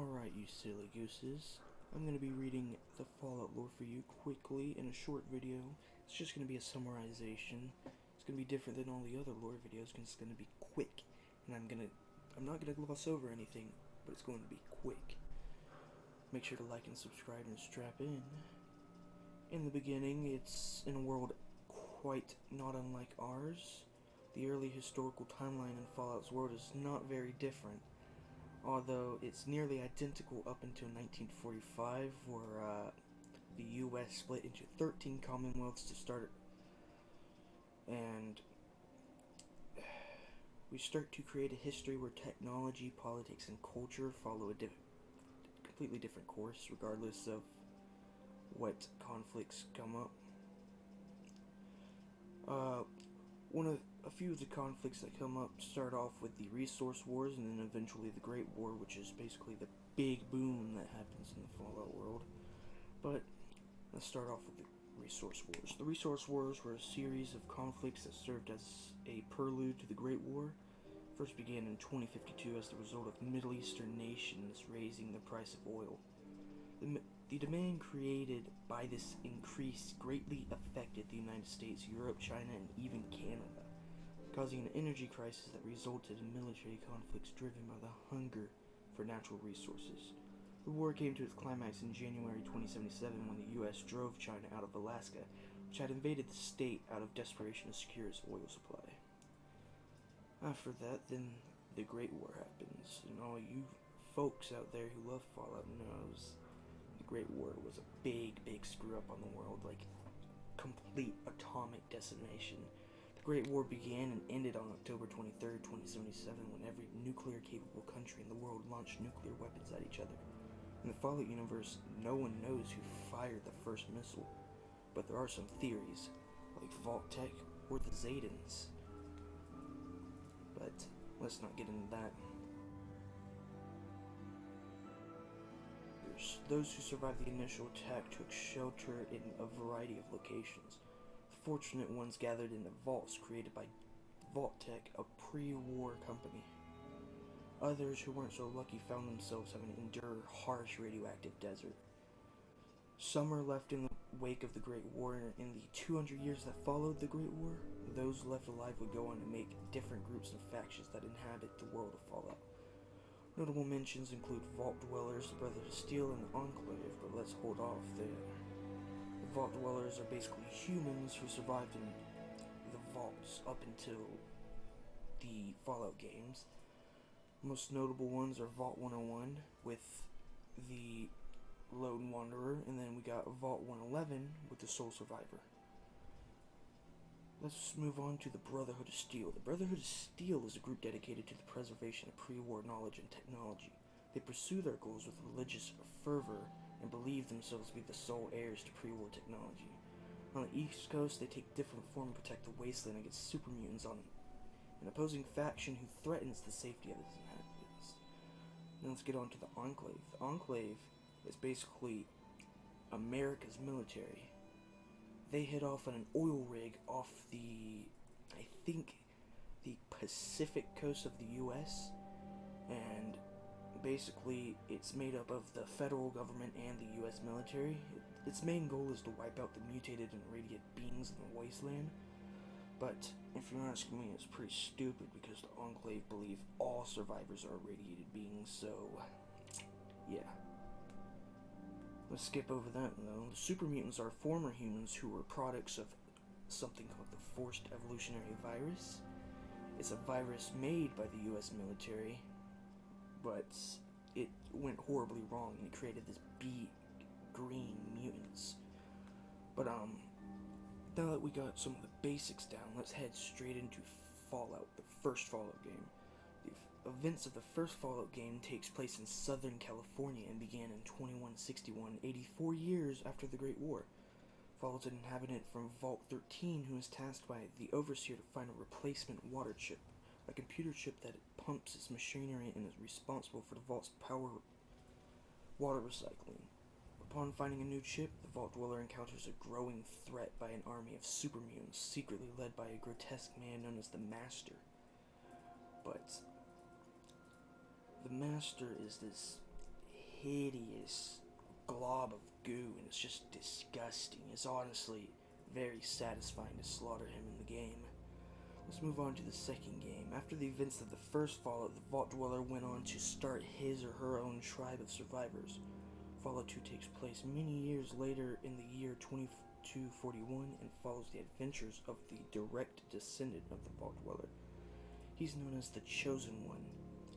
Alright, you silly gooses. I'm going to be reading the Fallout lore for you quickly in a short video. It's just going to be a summarization. It's going to be different than all the other lore videos because it's going to be quick. And I'm not going to gloss over anything, but it's going to be quick. Make sure to like and subscribe and strap in. In the beginning, it's in a world quite not unlike ours. The early historical timeline in Fallout's world is not very different, although it's nearly identical up until 1945, where the U.S. split into 13 commonwealths to start, and we start to create a history where technology, politics, and culture follow a completely different course, regardless of what conflicts come up. A few of the conflicts that come up start off with the Resource Wars, and then eventually the Great War, which is basically the big boom that happens in the Fallout world. But let's start off with the Resource Wars. The Resource Wars were a series of conflicts that served as a prelude to the Great War. First began in 2052 as the result of Middle Eastern nations raising the price of oil. The demand created by this increase greatly affected the United States, Europe, China, and even Canada, causing an energy crisis that resulted in military conflicts driven by the hunger for natural resources. The war came to its climax in January 2077 when the U.S. drove China out of Alaska, which had invaded the state out of desperation to secure its oil supply. After that, then the Great War happens, and all you folks out there who love Fallout knows the Great War was a big screw up on the world, like complete atomic decimation. The Great War began and ended on October 23rd, 2077, when every nuclear-capable country in the world launched nuclear weapons at each other. In the Fallout universe, no one knows who fired the first missile, but there are some theories, like Vault-Tec or the Zaytans. But let's not get into that. Those who survived the initial attack took shelter in a variety of locations. The fortunate ones gathered in the vaults created by Vault-Tec, a pre-war company. Others who weren't so lucky found themselves having to endure harsh radioactive desert. Some are left in the wake of the Great War, and in the 200 years that followed the Great War, those left alive would go on to make different groups and factions that inhabit the world of Fallout. Notable mentions include Vault Dwellers, the Brotherhood of Steel, and the Enclave, but let's hold off there. The Vault Dwellers are basically humans who survived in the vaults up until the Fallout games. Most notable ones are Vault 101 with the Lone Wanderer, and then we got Vault 111 with the Sole Survivor. Let's move on to the Brotherhood of Steel. The Brotherhood of Steel is a group dedicated to the preservation of pre-war knowledge and technology. They pursue their goals with religious fervor and believe themselves to be the sole heirs to pre-war technology. On the East Coast, they take different form and protect the wasteland against super mutants on an opposing faction who threatens the safety of its inhabitants. Now let's get on to the Enclave. The Enclave is basically America's military. They hit off on an oil rig off the Pacific coast of the U.S., and basically it's made up of the federal government and the U.S. military. Its main goal is to wipe out the mutated and irradiated beings in the wasteland, but if you're asking me, it's pretty stupid because the Enclave believe all survivors are irradiated beings, so yeah. Let's skip over that though. The super mutants are former humans who were products of something called the Forced Evolutionary Virus. It's a virus made by the US military, but it went horribly wrong and it created this big green mutants. But now that we got some of the basics down, let's head straight into Fallout, the first Fallout game. The events of the first Fallout game takes place in Southern California and began in 2161, 84 years after the Great War. Fallout's an inhabitant from Vault 13 who is tasked by the Overseer to find a replacement water chip, a computer chip that pumps its machinery and is responsible for the Vault's power water recycling. Upon finding a new chip, the Vault Dweller encounters a growing threat by an army of super mutants, secretly led by a grotesque man known as the Master. But the Master is this hideous glob of goo, and it's just disgusting. It's honestly very satisfying to slaughter him in the game. Let's move on to the second game. After the events of the first Fallout, the Vault Dweller went on to start his or her own tribe of survivors. Fallout 2 takes place many years later in the year 2241 and follows the adventures of the direct descendant of the Vault Dweller. He's known as the Chosen One,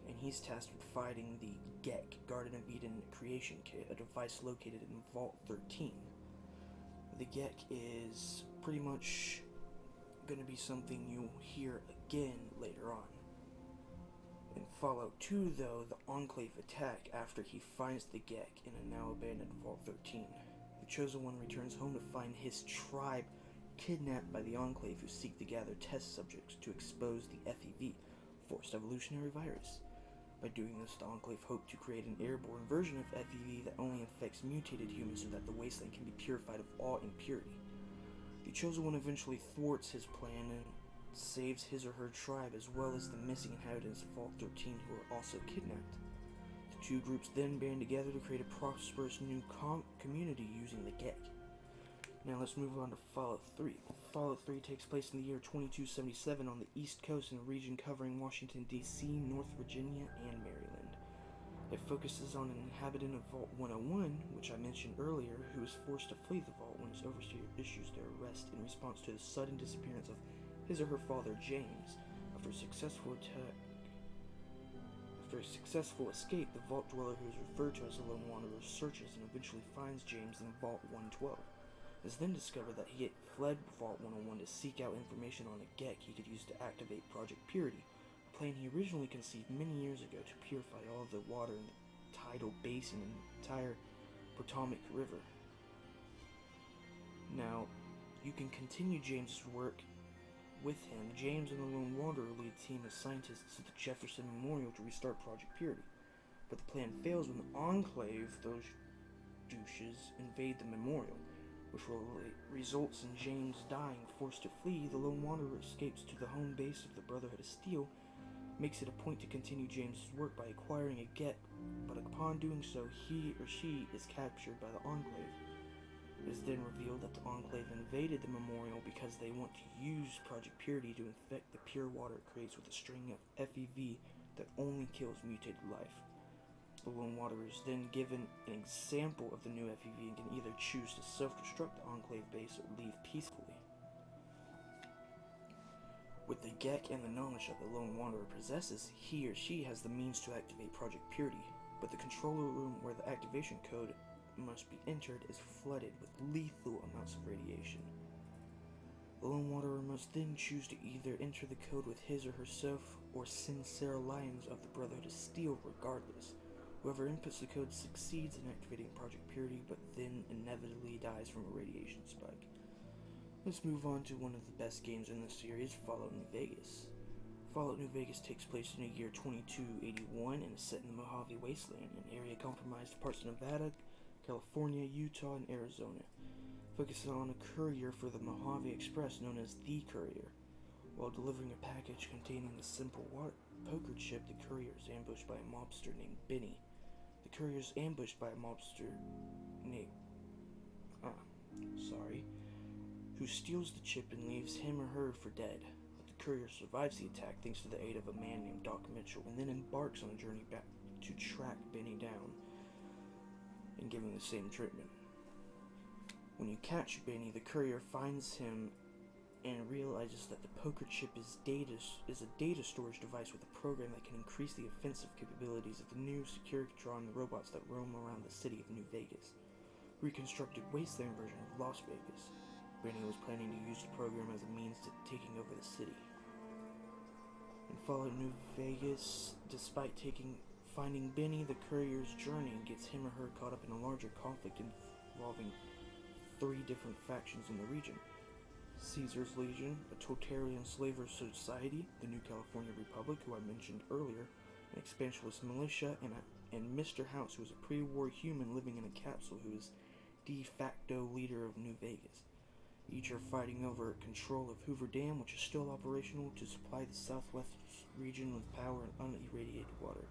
and he's tasked with fighting the Gek Garden of Eden creation kit, a device located in Vault 13. The Gek is pretty much going to be something you'll hear again later on. In Fallout 2, though, the Enclave attack after he finds the Gek in a now abandoned Vault 13. The Chosen One returns home to find his tribe kidnapped by the Enclave, who seek to gather test subjects to expose the FEV, Forced Evolutionary Virus. By doing this, the Enclave hope to create an airborne version of FEV that only infects mutated humans so that the wasteland can be purified of all impurity. The Chosen One eventually thwarts his plan and saves his or her tribe, as well as the missing inhabitants of Vault 13 who are also kidnapped. The two groups then band together to create a prosperous new community using the Gek. Now let's move on to Fallout 3. Fallout 3 takes place in the year 2277 on the East Coast in a region covering Washington, D.C., North Virginia, and Maryland. It focuses on an inhabitant of Vault 101, which I mentioned earlier, who is forced to flee the vault when his overseer issues their arrest in response to the sudden disappearance of his or her father, James. After a successful escape, the Vault Dweller, who is referred to as the Lone Wanderer, searches and eventually finds James in Vault 112. It is then discovered that he had fled Vault 101 to seek out information on a Gek he could use to activate Project Purity, a plan he originally conceived many years ago to purify all of the water in the tidal basin and the entire Potomac River. Now, you can continue James's work with him. James and the Lone Wanderer lead a team of scientists to the Jefferson Memorial to restart Project Purity. But the plan fails when the Enclave, those douches, invade the memorial, which results in James dying. Forced to flee, the Lone Wanderer escapes to the home base of the Brotherhood of Steel, makes it a point to continue James's work by acquiring a Gek, but upon doing so, he or she is captured by the Enclave. It is then revealed that the Enclave invaded the memorial because they want to use Project Purity to infect the pure water it creates with a string of FEV that only kills mutated life. The Lone Wanderer is then given an example of the new FEV and can either choose to self-destruct the Enclave base or leave peacefully. With the Gek and the knowledge that the Lone Wanderer possesses, he or she has the means to activate Project Purity, but the control room where the activation code must be entered is flooded with lethal amounts of radiation. The Lone Wanderer must then choose to either enter the code with his or herself or send Sarah Lyons of the Brotherhood of Steel regardless. Whoever inputs the code succeeds in activating Project Purity, but then inevitably dies from a radiation spike. Let's move on to one of the best games in the series, Fallout New Vegas. Fallout New Vegas takes place in the year 2281 and is set in the Mojave Wasteland, an area comprised of parts of Nevada, California, Utah, and Arizona. Focuses on a courier for the Mojave Express known as the Courier. While delivering a package containing the simple poker chip, the courier is ambushed by a mobster named Benny. The courier is ambushed by a mobster named who steals the chip and leaves him or her for dead. But the courier survives the attack thanks to the aid of a man named Doc Mitchell, and then embarks on a journey back to track Benny down and give him the same treatment. When you catch Benny, the courier finds him and realizes that the poker chip is a data storage device with a program that can increase the offensive capabilities of the new Securitron robots that roam around the city of New Vegas. Reconstructed wasteland version of Las Vegas. Benny was planning to use the program as a means to taking over the city. In Fallout New Vegas, despite finding Benny, the courier's journey gets him or her caught up in a larger conflict involving 3 different factions in the region. Caesar's Legion, a totalitarian slaver society, the New California Republic, who I mentioned earlier, an expansionist militia, and Mr. House, who is a pre-war human living in a capsule who is de facto leader of New Vegas. Each are fighting over control of Hoover Dam, which is still operational, to supply the southwest region with power and unirradiated water.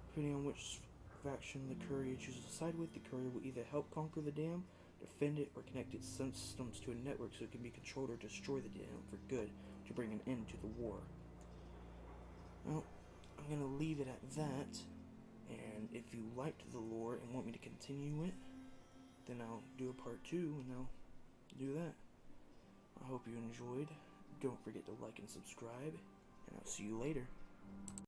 Depending on which faction the courier chooses to side with, the courier will either help conquer the dam, defend it, or connect its systems to a network so it can be controlled or destroy the dam for good to bring an end to the war. Well, I'm going to leave it at that, and if you liked the lore and want me to continue it, then I'll do a part 2 and I'll do that. I hope you enjoyed. Don't forget to like and subscribe, and I'll see you later.